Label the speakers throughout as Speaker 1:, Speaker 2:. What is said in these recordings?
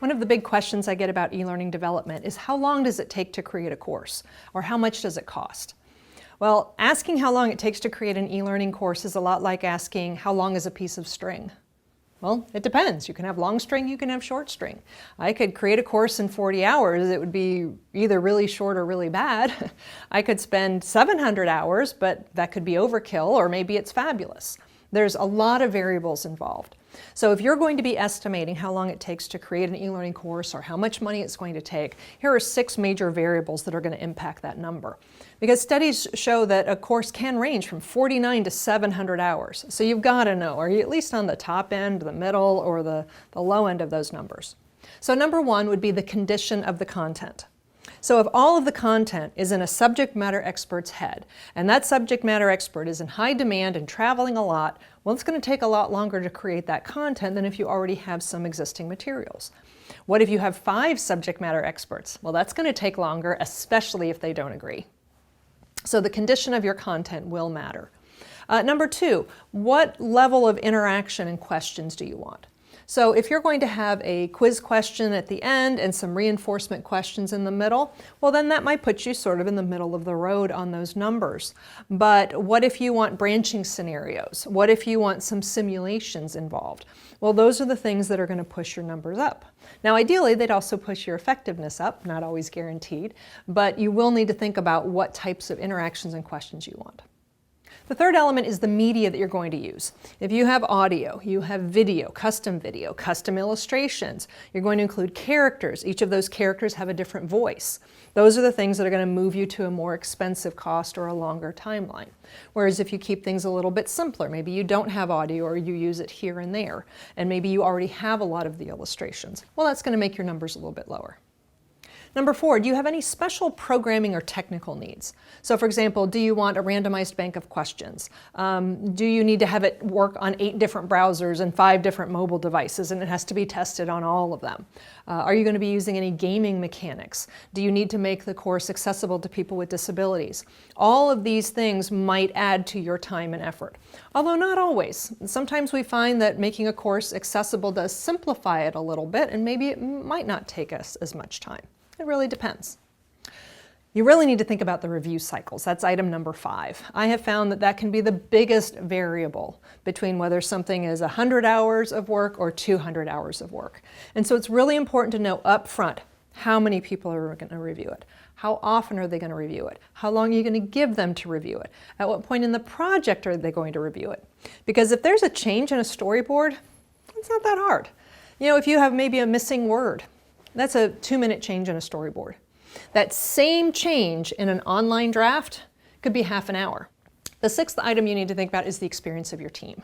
Speaker 1: One of the big questions I get about e-learning development is how long does it take to create a course, or how much does it cost? Well, asking how long it takes to create an e-learning course is a lot like asking how long is a piece of string. Well, it depends. You can have long string, you can have short string. I could create a course in 40 hours. It would be either really short or really bad. I could spend 700 hours, but that could be overkill, or maybe it's fabulous. There's a lot of variables involved. So if you're going to be estimating how long it takes to create an e-learning course or how much money it's going to take, here are 6 major variables that are going to impact that number. Because studies show that a course can range from 49 to 700 hours. So you've got to know, are you at least on the top end, the middle, or the low end of those numbers? So number 1 would be the condition of the content. So if all of the content is in a subject matter expert's head, and that subject matter expert is in high demand and traveling a lot, well, it's going to take a lot longer to create that content than if you already have some existing materials. What if you have 5 subject matter experts? Well, that's going to take longer, especially if they don't agree. So the condition of your content will matter. Number 2, what level of interaction and questions do you want? So if you're going to have a quiz question at the end and some reinforcement questions in the middle, well then that might put you sort of in the middle of the road on those numbers. But what if you want branching scenarios? What if you want some simulations involved? Well, those are the things that are going to push your numbers up. Now ideally they'd also push your effectiveness up, not always guaranteed, but you will need to think about what types of interactions and questions you want. The third element is the media that you're going to use. If you have audio, you have video, custom illustrations, you're going to include characters. Each of those characters have a different voice. Those are the things that are going to move you to a more expensive cost or a longer timeline. Whereas if you keep things a little bit simpler, maybe you don't have audio or you use it here and there, and maybe you already have a lot of the illustrations, well, that's going to make your numbers a little bit lower. Number 4, do you have any special programming or technical needs? So for example, do you want a randomized bank of questions? Do you need to have it work on 8 different browsers and 5 different mobile devices and it has to be tested on all of them? Are you going to be using any gaming mechanics? Do you need to make the course accessible to people with disabilities? All of these things might add to your time and effort, although not always. Sometimes we find that making a course accessible does simplify it a little bit, and maybe it might not take us as much time. It really depends. You really need to think about the review cycles. That's item number 5. I have found that that can be the biggest variable between whether something is 100 hours of work or 200 hours of work. And so it's really important to know up front how many people are going to review it. How often are they going to review it? How long are you going to give them to review it? At what point in the project are they going to review it? Because if there's a change in a storyboard, it's not that hard. You know, if you have maybe a missing word, that's a 2-minute change in a storyboard. That same change in an online draft could be half an hour. The 6th item you need to think about is the experience of your team.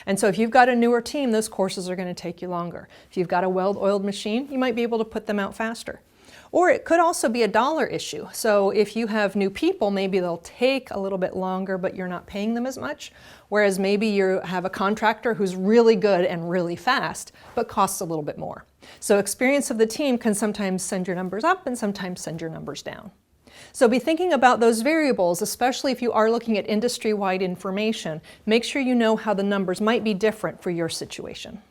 Speaker 1: And so if you've got a newer team, those courses are going to take you longer. If you've got a well-oiled machine, you might be able to put them out faster. Or it could also be a dollar issue. So if you have new people, maybe they'll take a little bit longer, but you're not paying them as much. Whereas maybe you have a contractor who's really good and really fast, but costs a little bit more. So experience of the team can sometimes send your numbers up and sometimes send your numbers down. So be thinking about those variables, especially if you are looking at industry-wide information. Make sure you know how the numbers might be different for your situation.